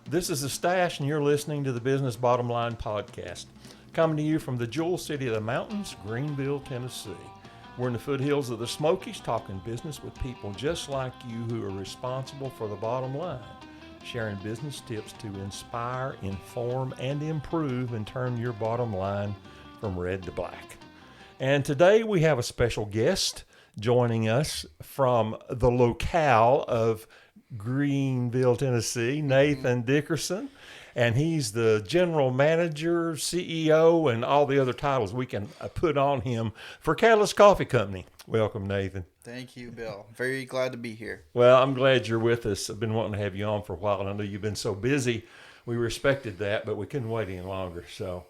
This is The Stash, and you're listening to the Business Bottom Line Podcast, coming to you from the Jewel City of the Mountains, Greeneville, Tennessee. We're in the foothills of the Smokies, talking business with people just like you who are responsible for the bottom line, sharing business tips to inspire, inform, and improve and turn your bottom line from red to black. And today we have a special guest joining us from the locale of Greeneville, Tennessee, Nathan Dickerson, and he's the general manager, CEO, and all the other titles we can put on him for Catalyst Coffee Company. Welcome, Nathan. Thank you, Bill. Very glad to be here. Well, I'm glad you're with us. I've been wanting to have you on for a while, and I know you've been so busy. We respected that, but we couldn't wait any longer. So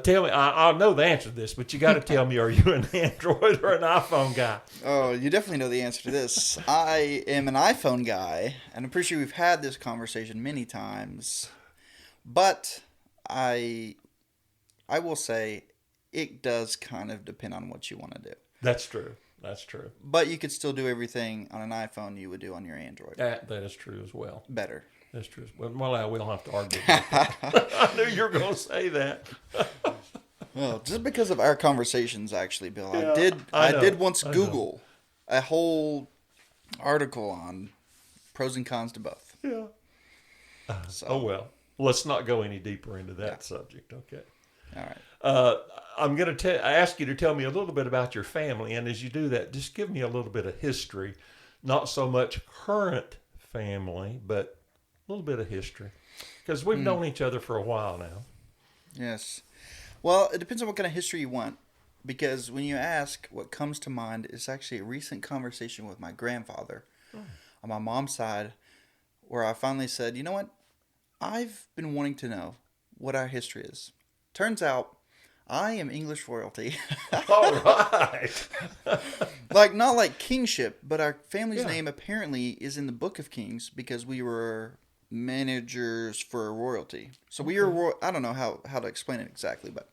tell me, I know the answer to this, but you got to tell me, are you an Android or an iPhone guy? Oh, you definitely know the answer to this. I am an iPhone guy, and I'm pretty sure we've had this conversation many times. But I will say it does kind of depend on what you want to do. That's true. That's true. But you could still do everything on an iPhone you would do on your Android. That is true as well. Better. That's true. Well, we don't have to argue about that. I knew you were going to say that. Well, just because of our conversations, actually, Bill, Yeah, I did once Google a whole article on pros and cons to both. Yeah. Oh, well. Let's not go any deeper into that subject, okay? All right. I'm going to ask you to tell me a little bit about your family, and as you do that, just give me a little bit of history. Not so much current family, but a little bit of history. Because we've known each other for a while now. Yes. Well, it depends on what kind of history you want. Because when you ask, what comes to mind is actually a recent conversation with my grandfather on my mom's side, where I finally said, you know what? I've been wanting to know what our history is. Turns out, I am English royalty. All right. Not like kingship, but our family's name apparently is in the Book of Kings because we were managers for royalty. So we were, I don't know how to explain it exactly, but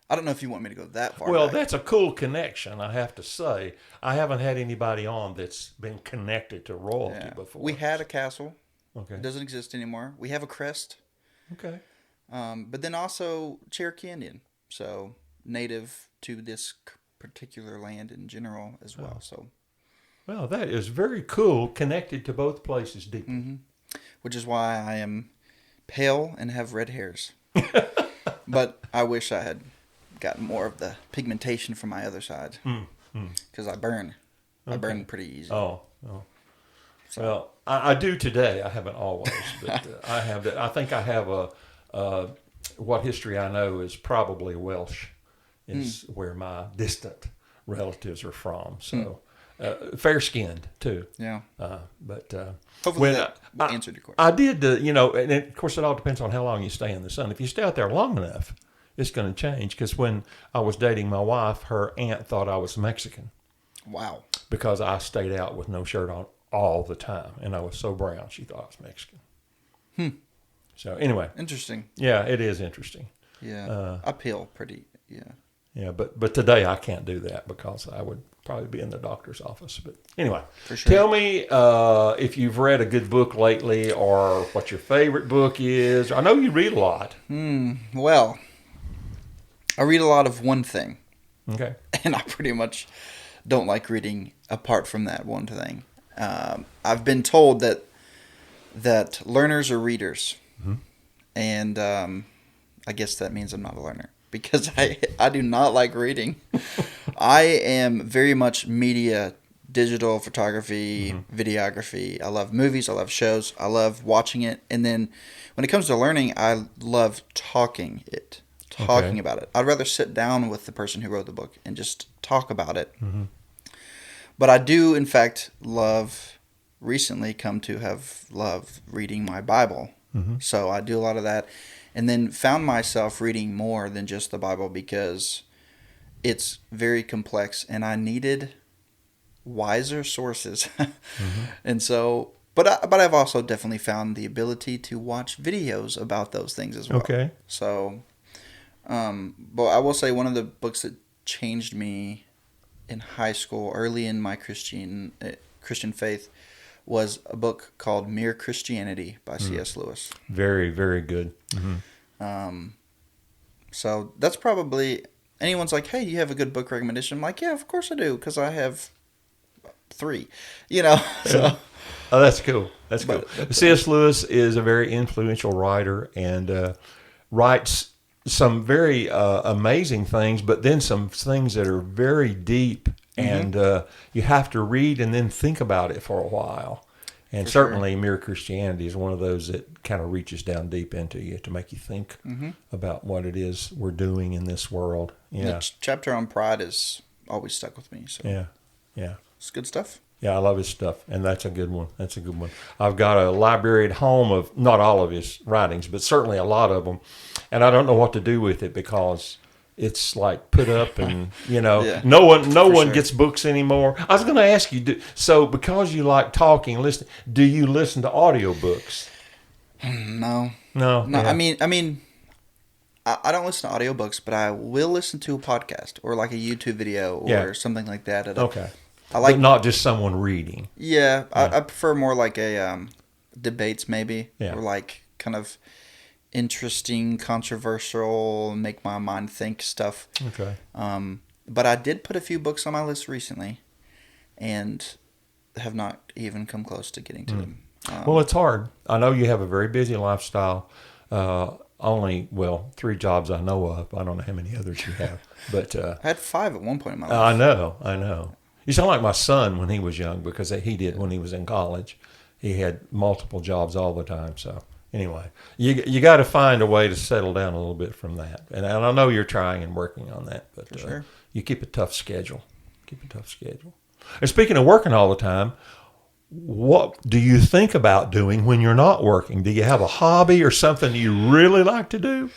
I don't know if you want me to go that far Well, back. that's a cool connection, I have to say. I haven't had anybody on that's been connected to royalty before. We had a castle. Okay. It doesn't exist anymore. We have a crest. Okay. But then also Cherokee Indian. So native to this particular land in general as well. So, well, that is very cool, connected to both places deeply. Mm-hmm. Which is why I am pale and have red hairs. But I wish I had gotten more of the pigmentation from my other side. Because I burn. I burn pretty easy. Oh. So. Well, I do today. I haven't always, but I have that. I think I have what history I know is probably Welsh, is where my distant relatives are from. So fair skinned too. Yeah. But hopefully that answered your question. I did, and of course it all depends on how long you stay in the sun. If you stay out there long enough, it's going to change. Because when I was dating my wife, her aunt thought I was Mexican. Wow. Because I stayed out with no shirt on all the time, and I was so brown, she thought I was Mexican. So anyway, Interesting. Yeah, it is interesting. Yeah, I peel pretty. Yeah. Yeah, but today I can't do that because I would probably be in the doctor's office. But anyway, For sure. Tell me if you've read a good book lately, or what your favorite book is. I know you read a lot. Well, I read a lot of one thing. Okay. And I pretty much don't like reading apart from that one thing. I've been told that learners are readers. And I guess that means I'm not a learner. Because I do not like reading. I am very much media, digital photography, videography. I love movies. I love shows. I love watching it. And then when it comes to learning, I love talking about it. I'd rather sit down with the person who wrote the book and just talk about it. But I do, in fact, recently come to have loved reading my Bible. So I do a lot of that. And then found myself reading more than just the Bible because it's very complex and I needed wiser sources. And so, but I've also definitely found the ability to watch videos about those things as well. Okay. So, but I will say one of the books that changed me in high school, early in my Christian faith, was a book called Mere Christianity by C.S. Lewis. Very, very good. So that's probably, anyone's like, hey, do you have a good book recommendation? I'm like, yeah, of course I do, because I have 3, so. Oh, that's cool. That's cool. But C.S. Lewis is a very influential writer and writes some very amazing things, but then some things that are very deep, and you have to read and then think about it for a while. And certainly, Mere Christianity is one of those that kind of reaches down deep into you to make you think about what it is we're doing in this world. Yeah. The chapter on pride is always stuck with me. So. Yeah. It's good stuff. Yeah, I love his stuff, and that's a good one. That's a good one. I've got a library at home of not all of his writings, but certainly a lot of them, and I don't know what to do with it because it's like put up, and no one gets books anymore. I was going to ask you, so because you like talking, listening, do you listen to audiobooks? No. Yeah. I mean, I don't listen to audiobooks, but I will listen to a podcast or like a YouTube video or something like that. Okay. But not just someone reading. Yeah, I prefer more like a debates maybe, or like kind of interesting, controversial, make my mind think stuff. Okay. But I did put a few books on my list recently, and have not even come close to getting to them. Well, it's hard. I know you have a very busy lifestyle. Only 3 jobs I know of. I don't know how many others you have, but I had 5 at one point in my life. I know. You sound like my son when he was young, because he did when he was in college. He had multiple jobs all the time. So anyway, you got to find a way to settle down a little bit from that. And I know you're trying and working on that, but sure. You keep a tough schedule. And speaking of working all the time, what do you think about doing when you're not working? Do you have a hobby or something you really like to do?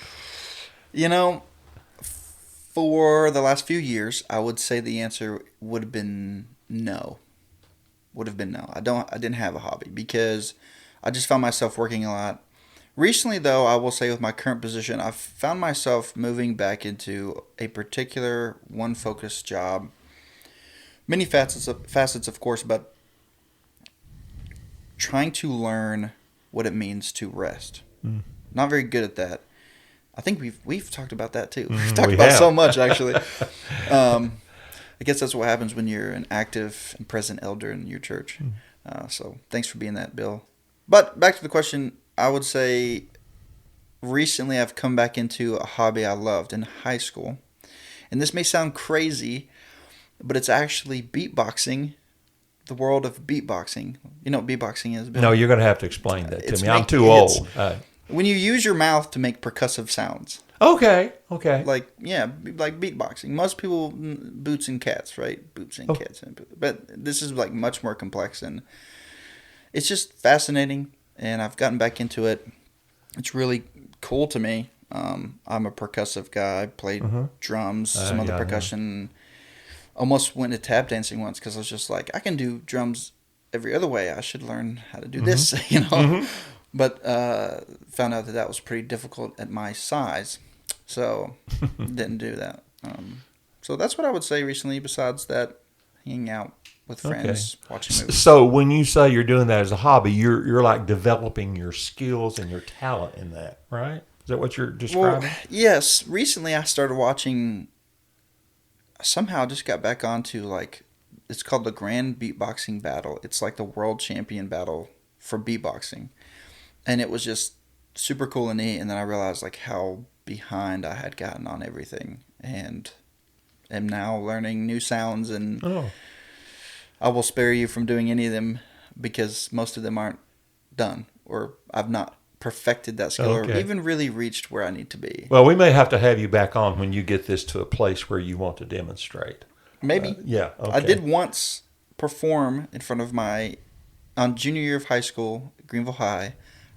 For the last few years, I would say the answer would have been no. I didn't have a hobby because I just found myself working a lot. Recently, though, I will say with my current position, I've found myself moving back into a particular one-focused job. Many facets, of course, but trying to learn what it means to rest. Not very good at that. I think we've talked about that too. We've talked about so much, actually. I guess that's what happens when you're an active and present elder in your church. So thanks for being that, Bill. But back to the question, I would say recently I've come back into a hobby I loved in high school. And this may sound crazy, but it's actually beatboxing, the world of beatboxing. You know what beatboxing is, Bill? No, you're going to have to explain that to me. I'm too old. When you use your mouth to make percussive sounds. Okay. Like beatboxing. Most people, boots and cats, right? Boots and cats. But this is like much more complex, and it's just fascinating, and I've gotten back into it. It's really cool to me. I'm a percussive guy. I played drums, some other percussion. Almost went to tap dancing once because I was just like, I can do drums every other way. I should learn how to do this, But found out that was pretty difficult at my size, so didn't do that. So that's what I would say recently, besides that, hanging out with friends, watching movies. So when you say you're doing that as a hobby, you're like developing your skills and your talent in that, right? Is that what you're describing? Well, yes. Recently I started watching, somehow just got back onto it's called the Grand Beatboxing Battle. It's like the world champion battle for beatboxing. And it was just super cool and neat. And then I realized how behind I had gotten on everything, and am now learning new sounds. And I will spare you from doing any of them because most of them aren't done, or I've not perfected that skill or even really reached where I need to be. Well, we may have to have you back on when you get this to a place where you want to demonstrate. Maybe. Yeah. Okay. I did once perform in front of on junior year of high school, Greeneville High,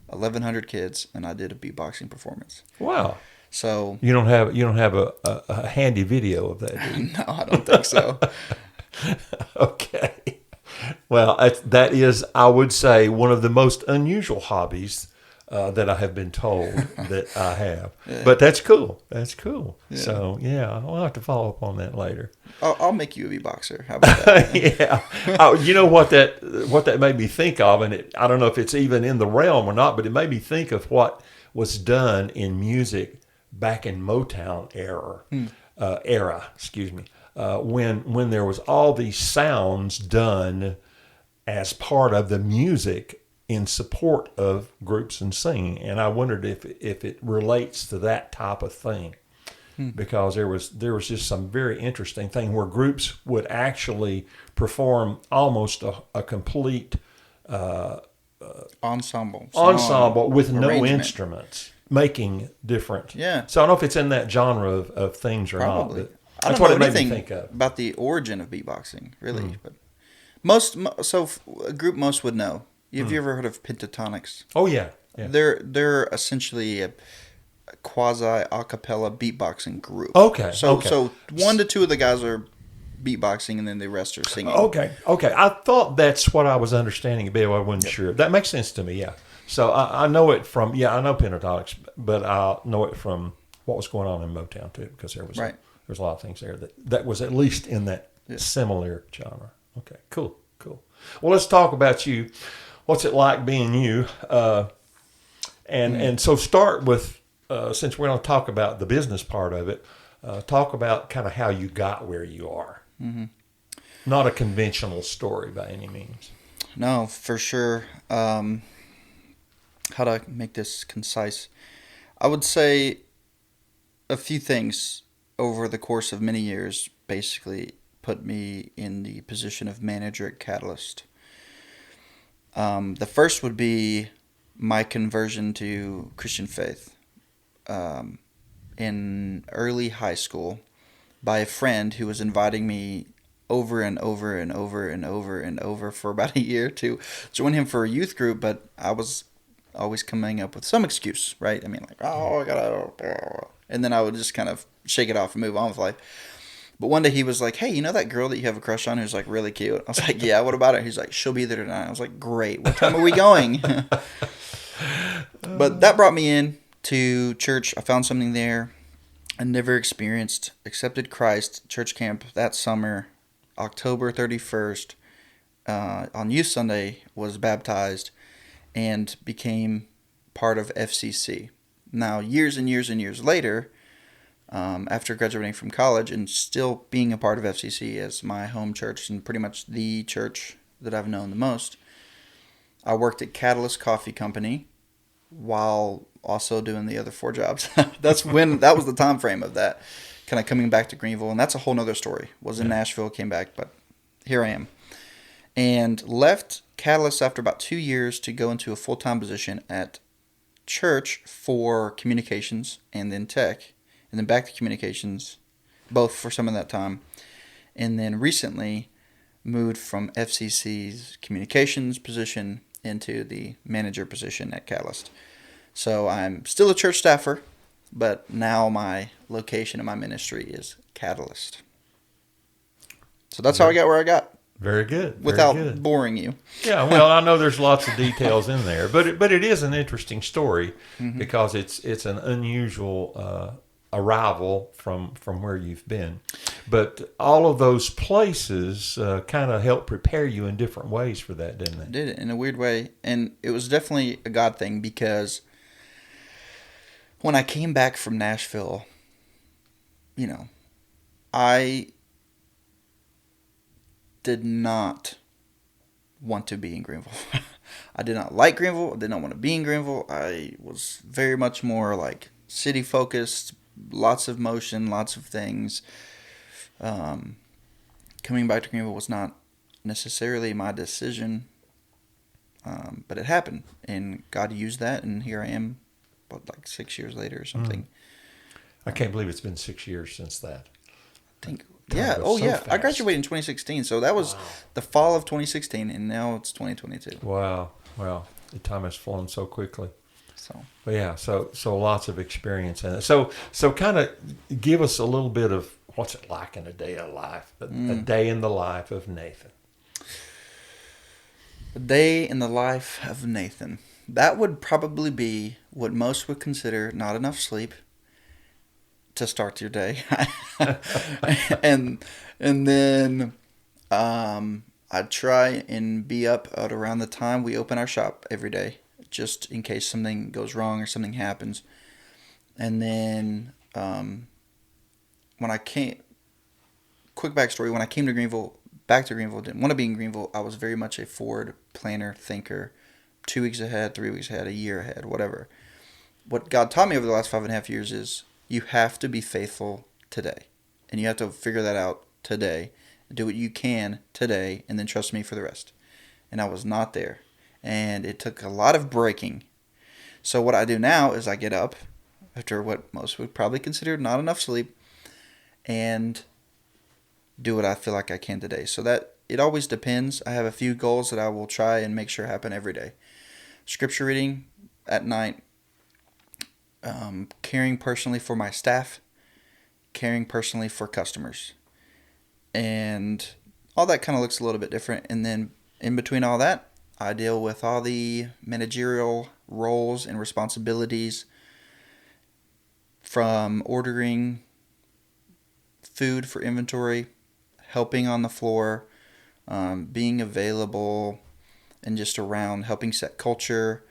1,100 kids, and I did a beatboxing performance. Wow. So you don't have a handy video of that, do you? No, I don't think so. Okay. Well, that is, I would say, one of the most unusual hobbies that I have been told that I have. Yeah. But that's cool. That's cool. Yeah. So, yeah, I'll have to follow up on that later. I'll make you a beatboxer. How about that? Yeah. Oh, you know what that made me think of, and I don't know if it's even in the realm or not, but it made me think of what was done in music back in Motown era, when there was all these sounds done as part of the music in support of groups and singing. And I wondered if it relates to that type of thing, because there was just some very interesting thing where groups would actually perform almost a complete ensemble with no instruments, making different. Yeah. So I don't know if it's in that genre of things or Probably. not. But I don't know anything about the origin of beatboxing, really. But a group most would know. Have you ever heard of pentatonics? Oh yeah. They're essentially a quasi a cappella beatboxing group. Okay. So 1 to 2 of the guys are beatboxing, and then the rest are singing. Okay. I thought that's what I was understanding, but I wasn't sure. That makes sense to me. Yeah. So I know it from I know pentatonics, but I know it from what was going on in Motown too, because there was a lot of things there that was at least in that similar genre. Okay. Cool. Well, let's talk about you. What's it like being you? And so start with, since we're going to talk about the business part of it, talk about kind of how you got where you are. Mm-hmm. Not a conventional story by any means. No, for sure. How to make this concise? I would say a few things over the course of many years basically put me in the position of manager at Catalyst. The first would be my conversion to Christian faith in early high school by a friend who was inviting me over and over and over and over and over for about a year to join him for a youth group, but I was always coming up with some excuse, right? I mean, like, I gotta... And then I would just kind of shake it off and move on with life. But one day he was like, hey, you know that girl that you have a crush on who's like really cute? I was like, yeah, what about her? He's like, she'll be there tonight. I was like, great. What time are we going? But that brought me in to church. I found something there I never experienced. Accepted Christ church camp that summer, October 31st, on Youth Sunday, was baptized and became part of FCC. Now, years and years and years later, after graduating from college and still being a part of FCC as my home church and pretty much the church that I've known the most, I worked at Catalyst Coffee Company while also doing the other 4 jobs. That was the time frame of that, kind of coming back to Greeneville, and that's a whole nother story. Was in Nashville, came back, but here I am. And left Catalyst after about 2 years to go into a full-time position at church for communications and then tech. And then back to communications, both for some of that time. And then recently moved from FCC's communications position into the manager position at Catalyst. So I'm still a church staffer, but now my location in my ministry is Catalyst. So that's how I got where I got. Very good. Without boring you. Yeah, well, I know there's lots of details in there, but it is an interesting story because it's an unusual arrival from where you've been. But all of those places kind of helped prepare you in different ways for that, didn't they? Did it in a weird way. And it was definitely a God thing, because when I came back from Nashville, I did not want to be in Greeneville. I did not like Greeneville. I did not want to be in Greeneville. I was very much more like city focused, lots of motion, lots of things. Coming back to Greeneville was not necessarily my decision, but it happened, and God used that, and here I am, like 6 years later or something. I can't believe it's been 6 years since that. I think. Yeah. Oh, yeah. Fast. I graduated in 2016, so that was the fall of 2016, and now it's 2022. Wow. The time has flown so quickly. But yeah, so lots of experience in it. So kind of give us a little bit of what's it like in a day of life, a day in the life of Nathan. A day in the life of Nathan. That would probably be what most would consider not enough sleep to start your day. and then I'd try and be up at around the time we open our shop every day, just in case something goes wrong or something happens. And then when I came, quick backstory, when I came to Greeneville, didn't want to be in Greeneville. I was very much a forward planner, thinker, 2 weeks ahead, 3 weeks ahead, a year ahead, whatever. What God taught me over the last 5.5 years is you have to be faithful today. And you have to figure that out today. Do what you can today, and then trust me for the rest. And I was not there. And it took a lot of breaking. So what I do now is I get up after what most would probably consider not enough sleep and do what I feel like I can today. So that it always depends. I have a few goals that I will try and make sure happen every day. Scripture reading at night, caring personally for my staff, caring personally for customers. And all that kind of looks a little bit different. And then in between all that, I deal with all the managerial roles and responsibilities, from ordering food for inventory, helping on the floor, being available, and just around helping set culture,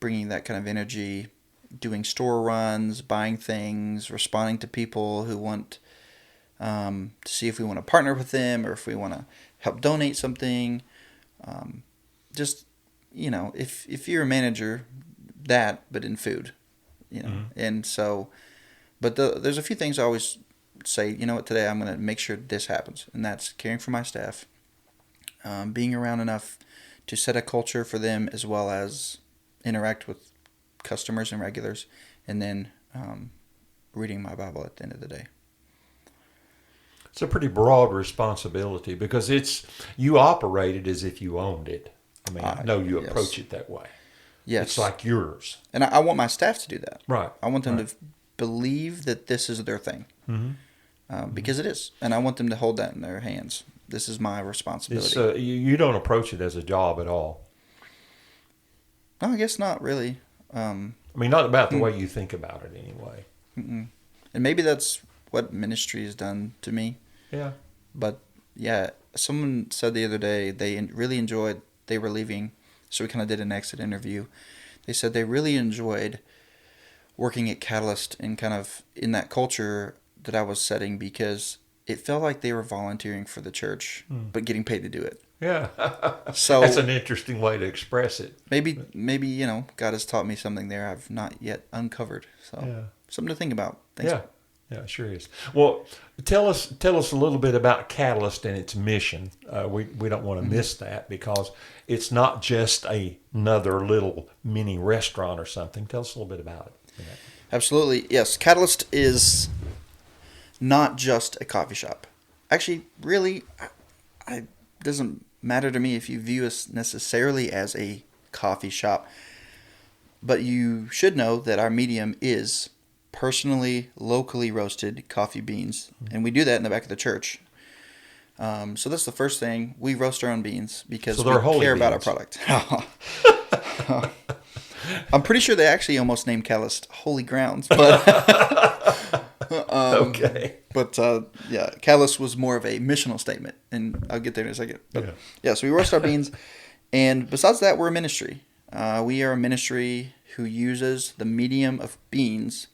bringing that kind of energy, doing store runs, buying things, responding to people who want to see if we want to partner with them or if we want to help donate something. Just, if you're a manager, but in food, Mm-hmm. And so, but there's a few things I always say, today I'm going to make sure this happens. And that's caring for my staff, being around enough to set a culture for them as well as interact with customers and regulars, and then reading my Bible at the end of the day. It's a pretty broad responsibility because you operate it as if you owned it. I mean, I know you approach it that way. Yes. It's like yours. And I want my staff to do that. Right. I want them to believe that this is their thing. Mm-hmm. Because it is. And I want them to hold that in their hands. This is my responsibility. You don't approach it as a job at all. No, I guess not really. Not about the way you think about it anyway. Mm-mm. And maybe that's what ministry has done to me. Yeah. But yeah, someone said the other day they really enjoyed, they were leaving, so we kind of did an exit interview. They said they really enjoyed working at Catalyst and kind of in that culture that I was setting because it felt like they were volunteering for the church, but getting paid to do it. Yeah. So that's an interesting way to express it. Maybe God has taught me something there I've not yet uncovered. So something to think about. Thanks. Yeah, it sure is. Well, tell us a little bit about Catalyst and its mission. We don't want to miss that because it's not just another little mini restaurant or something. Tell us a little bit about it. Absolutely. Yes, Catalyst is not just a coffee shop. Actually, really, it doesn't matter to me if you view us necessarily as a coffee shop. But you should know that our medium is personally, locally roasted coffee beans. And we do that in the back of the church. So that's the first thing. We roast our own beans because we care about our product. I'm pretty sure they actually almost named Catalyst Holy Grounds. But okay. But Catalyst was more of a missional statement. And I'll get there in a second. But, so we roast our beans. And besides that, we're a ministry. We are a ministry who uses the medium of beans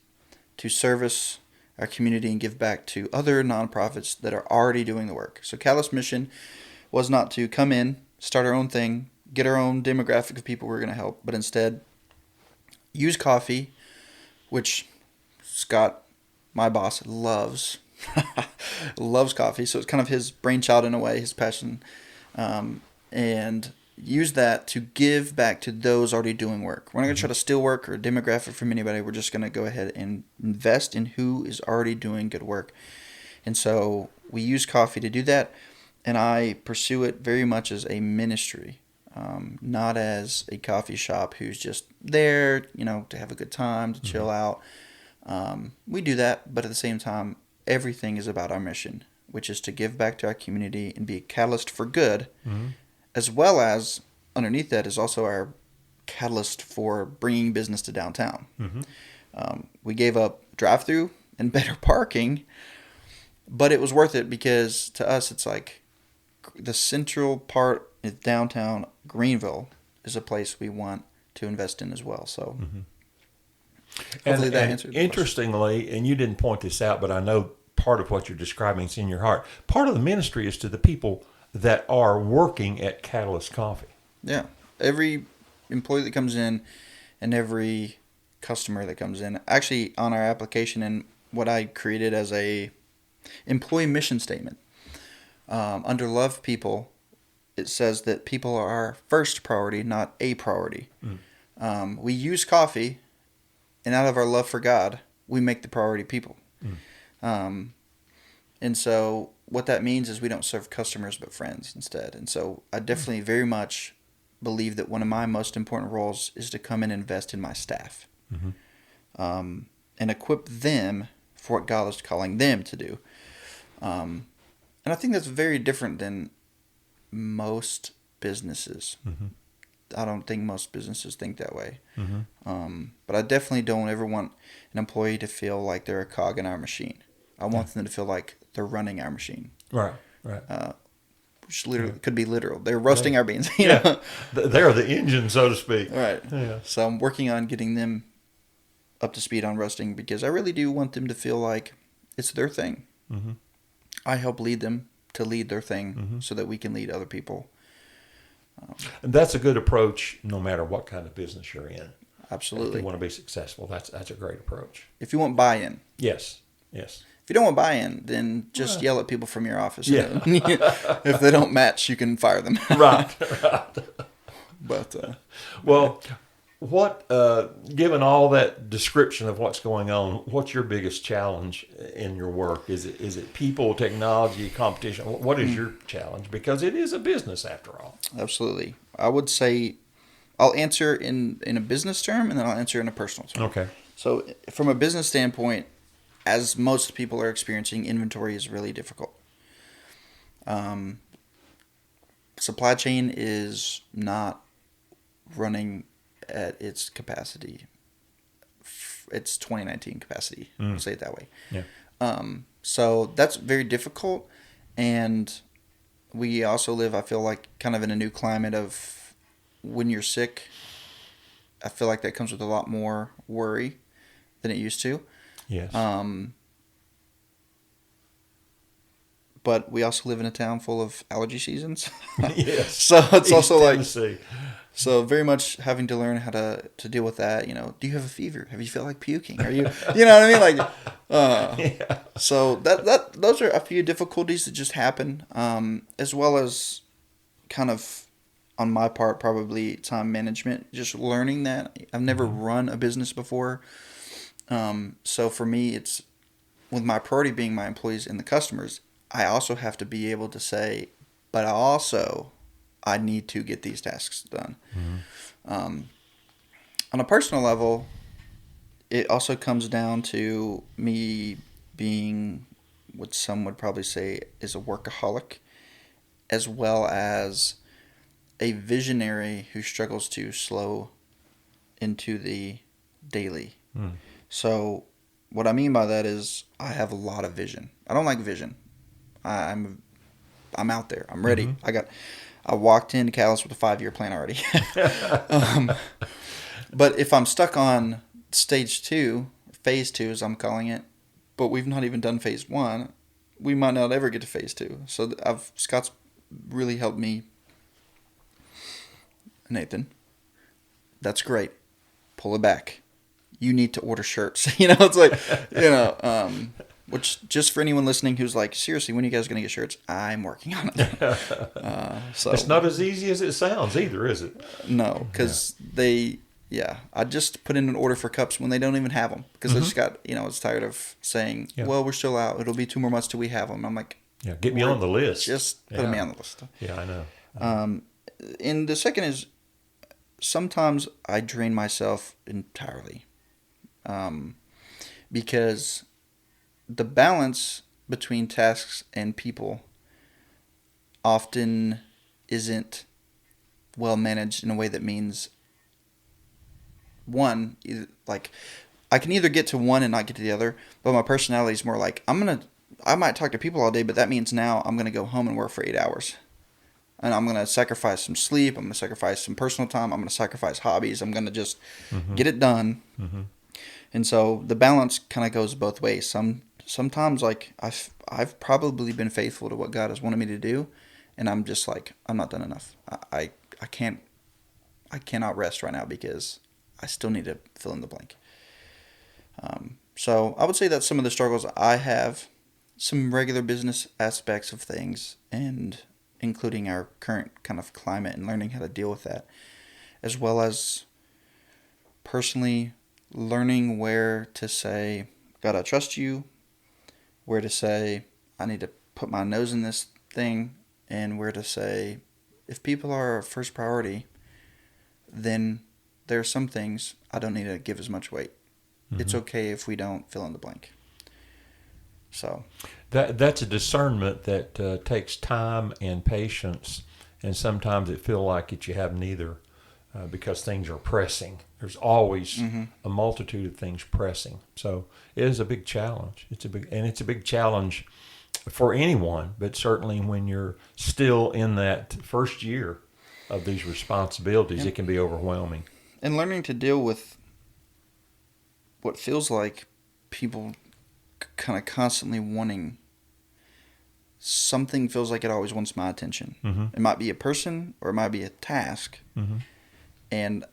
to service our community and give back to other nonprofits that are already doing the work. So Catalyst's mission was not to come in, start our own thing, get our own demographic of people we're going to help, but instead use coffee, which Scott, my boss, loves coffee. So it's kind of his brainchild in a way, his passion, and use that to give back to those already doing work. We're not going to try to steal work or demographic from anybody. We're just going to go ahead and invest in who is already doing good work. And so we use coffee to do that. And I pursue it very much as a ministry, not as a coffee shop who's just there, to have a good time, to chill out. We do that, but at the same time, everything is about our mission, which is to give back to our community and be a catalyst for good. As well as, underneath that is also our catalyst for bringing business to downtown. We gave up drive-through and better parking, but it was worth it because to us it's like the central part of downtown Greeneville is a place we want to invest in as well. So hopefully that answered the question. Interestingly, and you didn't point this out, but I know part of what you're describing is in your heart. Part of the ministry is to the people that are working at Catalyst Coffee. Yeah. Every employee that comes in and every customer that comes in. Actually, on our application and what I created as a employee mission statement, under Love People, it says that people are our first priority, not a priority. We use coffee, and out of our love for God, we make the priority people. And so what that means is we don't serve customers but friends instead. And so I definitely very much believe that one of my most important roles is to come and invest in my staff and equip them for what God is calling them to do. And I think that's very different than most businesses. I don't think most businesses think that way. But I definitely don't ever want an employee to feel like they're a cog in our machine. I want them to feel like they're running our machine. Right. Which literally could be literal. They're roasting our beans. You know? They're the engine, so to speak. Right. Yeah. So I'm working on getting them up to speed on roasting because I really do want them to feel like it's their thing. I help lead them to lead their thing so that we can lead other people. And that's a good approach no matter what kind of business you're in. Absolutely. If you want to be successful, that's a great approach. If you want buy-in. Yes. If you don't want buy-in, then just yell at people from your office. Yeah. If they don't match, you can fire them. Right. But well, what given all that description of what's going on, what's your biggest challenge in your work? Is it people, technology, competition? What is your challenge? Because it is a business after all. Absolutely. I would say I'll answer in a business term and then I'll answer in a personal term. Okay. So from a business standpoint, as most people are experiencing, inventory is really difficult. Supply chain is not running at its capacity. It's 2019 capacity. I'll say it that way. Yeah. So that's very difficult. And we also live, I feel like, kind of in a new climate of when you're sick. I feel like that comes with a lot more worry than it used to. Yes. But we also live in a town full of allergy seasons. Yes. So it's also Tennessee. like, so very much having to learn how to deal with that. You know, do you have a fever? Have you felt like puking? Are you, you know what I mean? Like, so those are a few difficulties that just happen, as well as kind of on my part, probably time management, just learning that I've never run a business before. So for me, it's with my priority being my employees and the customers, I also have to be able to say, but I need to get these tasks done. On a personal level, it also comes down to me being what some would probably say is a workaholic, as well as a visionary who struggles to slow into the daily. So what I mean by that is I have a lot of vision. I don't like vision. I'm out there. I'm ready. I walked into Catalyst with a 5-year plan already. But if I'm stuck on stage 2, phase 2 as I'm calling it, but we've not even done phase 1, we might not ever get to phase 2. So Scott's really helped me. Nathan, that's great. Pull it back. You need to order shirts. You know, it's like, you know, which just for anyone listening who's like, seriously, when are you guys going to get shirts? I'm working on it. So it's not as easy as it sounds either, is it? No, because I just put in an order for cups when they don't even have them because I just got, you know, it's tired of saying, well, we're still out. It'll be 2 more months till we have them. I'm like, get me on the list. Just put me on the list. Yeah, I know. And the second is sometimes I drain myself entirely. Because the balance between tasks and people often isn't well managed in a way that means one. Like, I can either get to one and not get to the other, but my personality is more like, I might talk to people all day, but that means now I'm going to go home and work for 8 hours. And I'm going to sacrifice some sleep. I'm going to sacrifice some personal time. I'm going to sacrifice hobbies. I'm going to just get it done. Mm-hmm. And so the balance kind of goes both ways. Sometimes, like, I've probably been faithful to what God has wanted me to do, and I'm just like, I'm not done enough. I cannot rest right now because I still need to fill in the blank. So I would say that's some of the struggles I have, some regular business aspects of things, and including our current kind of climate and learning how to deal with that, as well as personally learning where to say, God, I trust you, where to say, I need to put my nose in this thing, and where to say, if people are our first priority, then there are some things I don't need to give as much weight. Mm-hmm. It's okay if we don't fill in the blank. So that's a discernment that takes time and patience, and sometimes it feels like you have neither because things are pressing. There's always a multitude of things pressing. So it is a big challenge. It's a big challenge for anyone, but certainly when you're still in that first year of these responsibilities, it can be overwhelming. And learning to deal with what feels like people kind of constantly wanting something, feels like it always wants my attention. Mm-hmm. It might be a person or it might be a task. Mm-hmm. And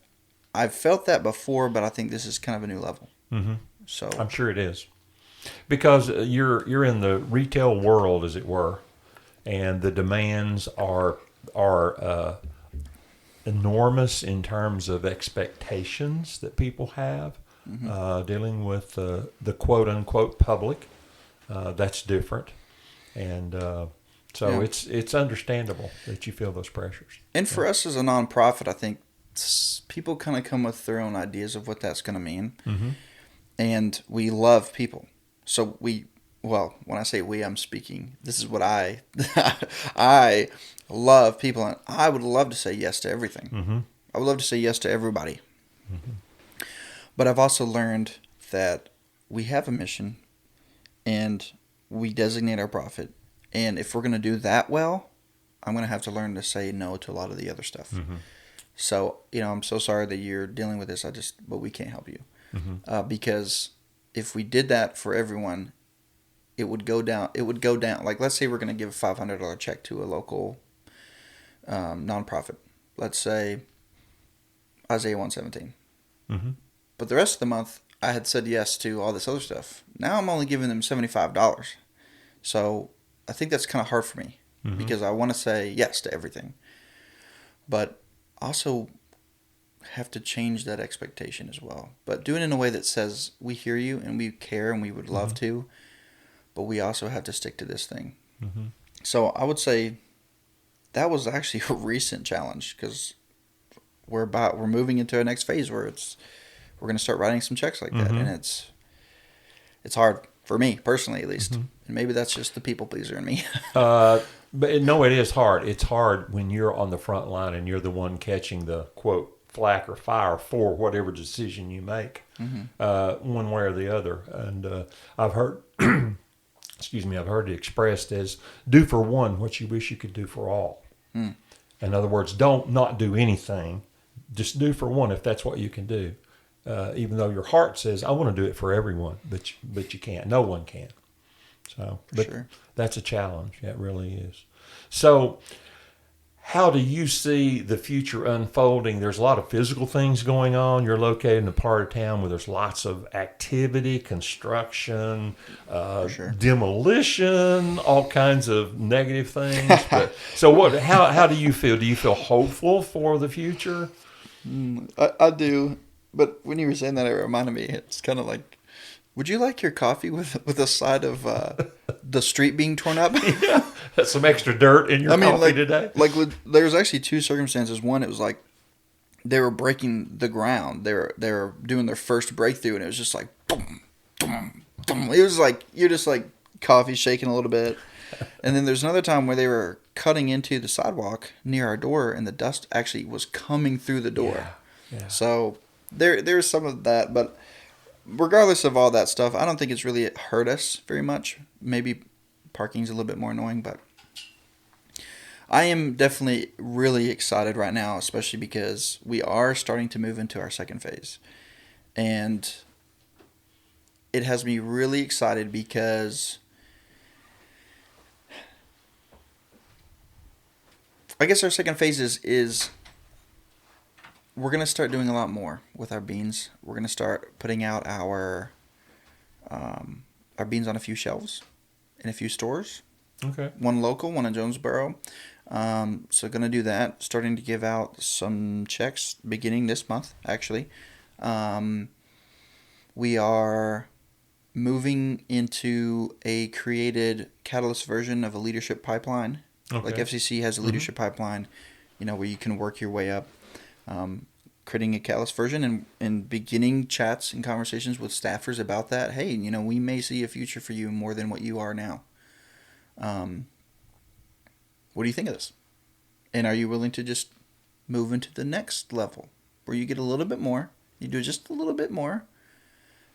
I've felt that before, but I think this is kind of a new level. Mm-hmm. So I'm sure it is, because you're in the retail world, as it were, and the demands are enormous in terms of expectations that people have. Mm-hmm. Dealing with the quote-unquote public, that's different. And so it's understandable that you feel those pressures. And for us as a nonprofit, I think people kind of come with their own ideas of what that's going to mean. Mm-hmm. And we love people. So when I say we, I'm speaking, this is what I love people, and I would love to say yes to everything. Mm-hmm. I would love to say yes to everybody. Mm-hmm. But I've also learned that we have a mission, and we designate our profit. And if we're going to do that well, I'm going to have to learn to say no to a lot of the other stuff. Mm-hmm. So, I'm so sorry that you're dealing with this. But we can't help you. Mm-hmm. Because if we did that for everyone, it would go down. Like, let's say we're going to give a $500 check to a local nonprofit. Let's say Isaiah 117. Mm-hmm. But the rest of the month, I had said yes to all this other stuff. Now I'm only giving them $75. So I think that's kind of hard for me because I want to say yes to everything. But also have to change that expectation as well. But do it in a way that says we hear you and we care and we would love to, but we also have to stick to this thing. Mm-hmm. So I would say that was actually a recent challenge because we're moving into our next phase where we're going to start writing some checks like that. And it's hard for me personally, at least. And maybe that's just the people pleaser in me. But no, it is hard. It's hard when you're on the front line and you're the one catching the quote flack or fire for whatever decision you make, one way or the other. And I've heard, I've heard it expressed as do for one what you wish you could do for all. Mm. In other words, don't not do anything. Just do for one if that's what you can do. Even though your heart says, I want to do it for everyone, but you can't. No one can. So, but sure. That's a challenge. It really is. So, how do you see the future unfolding? There's a lot of physical things going on. You're located in a part of town where there's lots of activity, construction, demolition, all kinds of negative things. But so, how do you feel? Do you feel hopeful for the future? I do. But when you were saying that, it reminded me, it's kind of like, would you like your coffee with a side of the street being torn up? Yeah, that's some extra dirt in your coffee today. Like, there's actually two circumstances. One, it was like they were breaking the ground. They were doing their first breakthrough, and it was just like, boom, boom, boom. It was like, you're just like coffee shaking a little bit. And then there's another time where they were cutting into the sidewalk near our door, and the dust actually was coming through the door. Yeah. So there's some of that, but regardless of all that stuff, I don't think it's really hurt us very much. Maybe parking's a little bit more annoying, but I am definitely really excited right now, especially because we are starting to move into our second phase. And it has me really excited because I guess our second phase is we're going to start doing a lot more with our beans. We're going to start putting out our beans on a few shelves in a few stores. Okay. One local, one in Jonesboro. So going to do that. Starting to give out some checks beginning this month, actually. We are moving into a created Catalyst version of a leadership pipeline. Okay. Like FCC has a leadership pipeline, where you can work your way up. Creating a Catalyst version and beginning chats and conversations with staffers about that. Hey, we may see a future for you more than what you are now. What do you think of this? And are you willing to just move into the next level where you get a little bit more, you do just a little bit more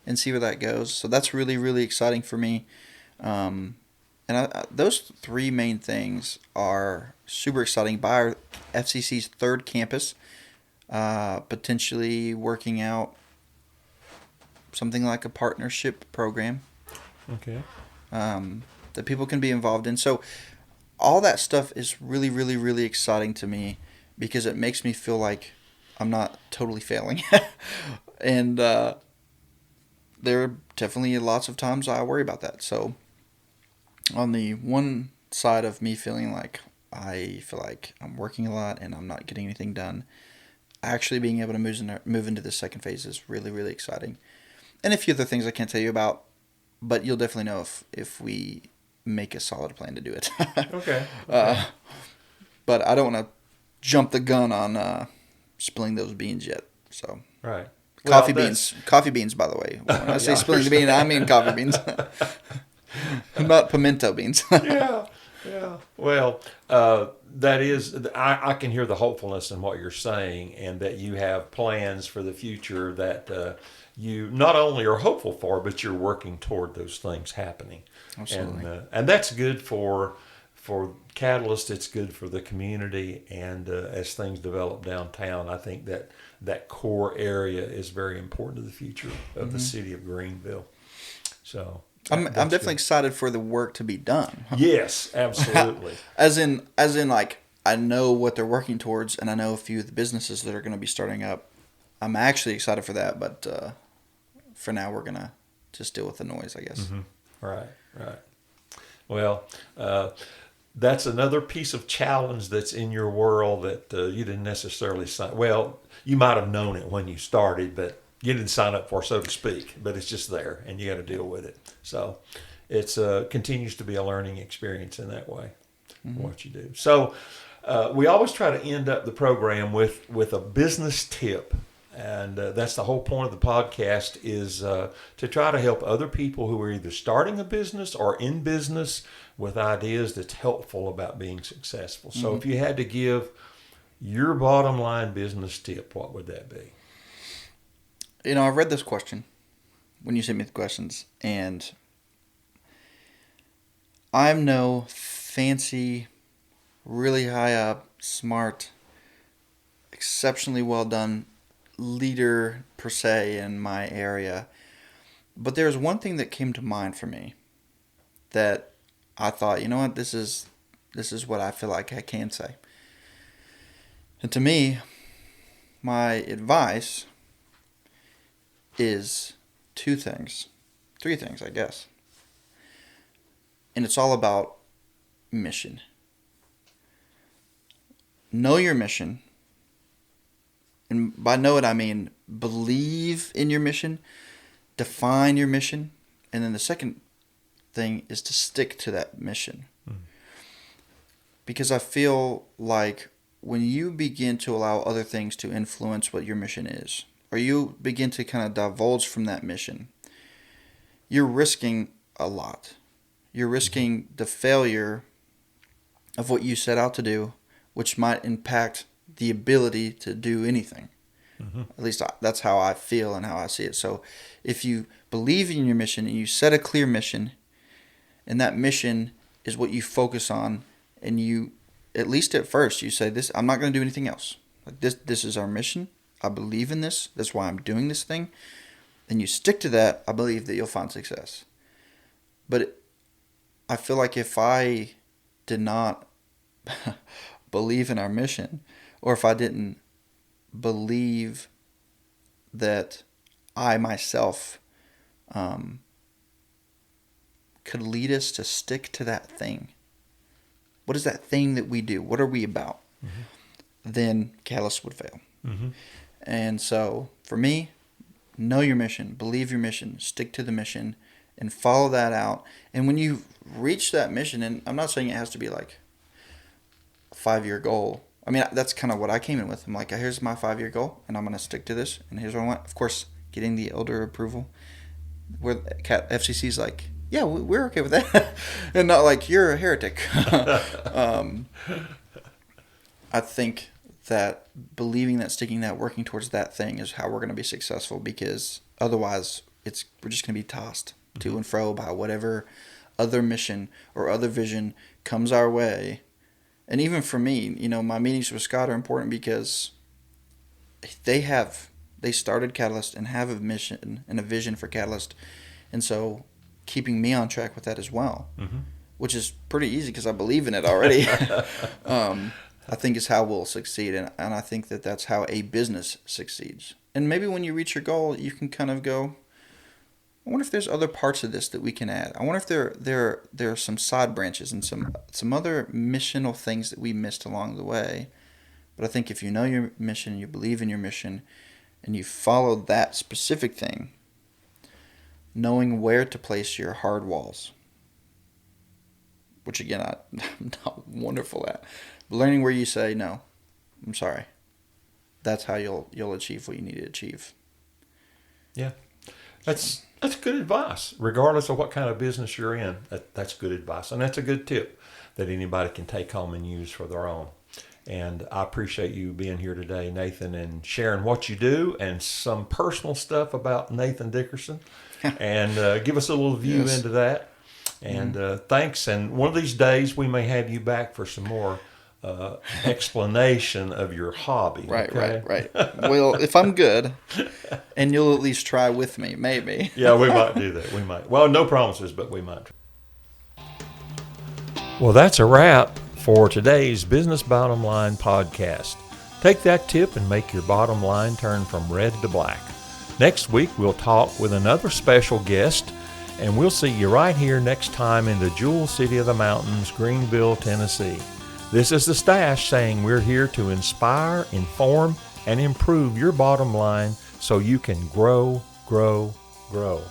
and see where that goes? So that's really, really exciting for me. And those three main things are super exciting. By our FCC's third campus, potentially working out something like a partnership program. Okay. That people can be involved in. So all that stuff is really, really, really exciting to me because it makes me feel like I'm not totally failing. And there are definitely lots of times I worry about that. So on the one side of me feeling like I feel like I'm working a lot and I'm not getting anything done, actually being able to move into the second phase is really, really exciting. And a few other things I can't tell you about, but you'll definitely know if we make a solid plan to do it. Okay. But I don't want to jump the gun on spilling those beans yet. So Right. Coffee beans, by the way. When I say spilling the bean, I mean coffee beans, not pimento beans. Yeah. Well, that is, I can hear the hopefulness in what you're saying, and that you have plans for the future that you not only are hopeful for, but you're working toward those things happening. Absolutely. And that's good for Catalyst. It's good for the community, and as things develop downtown, I think that core area is very important to the future of the city of Greeneville. So I'm definitely excited for the work to be done. Yes, absolutely. as in like I know what they're working towards, and I know a few of the businesses that are going to be starting up. I'm actually excited for that, but for now we're gonna just deal with the noise, I guess. Mm-hmm. Right. Well, that's another piece of challenge that's in your world that you didn't necessarily sign. Well, you might have known it when you started, but you didn't sign up for, so to speak. But it's just there, and you got to deal with it. So it's continues to be a learning experience in that way. What you do. So we always try to end up the program with a business tip. And that's the whole point of the podcast is to try to help other people who are either starting a business or in business with ideas that's helpful about being successful. So if you had to give your bottom line business tip, what would that be? I read this question when you sent me the questions, and I'm no fancy, really high up, smart, exceptionally well done leader per se in my area, but there's one thing that came to mind for me that I thought, you know what, this is what I feel like I can say. And to me, my advice is three things, I guess. And it's all about mission. Know your mission. And by know it, I mean believe in your mission, define your mission, and then the second thing is to stick to that mission. Because I feel like when you begin to allow other things to influence what your mission is, or you begin to kind of divulge from that mission, you're risking a lot. You're risking the failure of what you set out to do, which might impact the ability to do anything. At least that's how I feel and how I see it. So if you believe in your mission and you set a clear mission, and that mission is what you focus on, and you, at least at first, you say, "This, I'm not going to do anything else. Like this is our mission. I believe in this. That's why I'm doing this thing." And you stick to that, I believe that you'll find success. But I feel like if I did not believe in our mission, or if I didn't believe that I myself could lead us to stick to that thing. What is that thing that we do? What are we about? Then Catalyst would fail. And so for me, know your mission, believe your mission, stick to the mission, and follow that out. And when you reach that mission, and I'm not saying it has to be like a 5-year goal. I mean, that's kind of what I came in with. I'm like, here's my 5-year goal, and I'm going to stick to this, and here's what I want. Of course, getting the elder approval, where FCC's like, yeah, we're okay with that. And not like, you're a heretic. I think that believing that, sticking that, working towards that thing is how we're going to be successful, because otherwise we're just going to be tossed to and fro by whatever other mission or other vision comes our way. And even for me, my meetings with Scott are important because they started Catalyst and have a mission and a vision for Catalyst. And so keeping me on track with that as well, which is pretty easy because I believe in it already, I think is how we'll succeed. And I think that that's how a business succeeds. And maybe when you reach your goal, you can kind of go, I wonder if there's other parts of this that we can add. I wonder if there are some side branches and some other missional things that we missed along the way. But I think if you know your mission, you believe in your mission, and you follow that specific thing, knowing where to place your hard walls, which again, I'm not wonderful at, but learning where you say, no, I'm sorry. That's how you'll achieve what you need to achieve. Yeah. That's good advice. Regardless of what kind of business you're in, that's good advice. And that's a good tip that anybody can take home and use for their own. And I appreciate you being here today, Nathan, and sharing what you do and some personal stuff about Nathan Dickerson. And give us a little view into that. And thanks. And one of these days we may have you back for some more explanation of your hobby. Right, okay? right. Well, if I'm good, and you'll at least try with me, maybe. Yeah, we might do that. We might. Well, no promises, but we might. Well, that's a wrap for today's Business Bottom Line podcast. Take that tip and make your bottom line turn from red to black. Next week, we'll talk with another special guest, and we'll see you right here next time in the Jewel City of the Mountains, Greeneville, Tennessee. This is the Stash saying we're here to inspire, inform, and improve your bottom line so you can grow, grow, grow.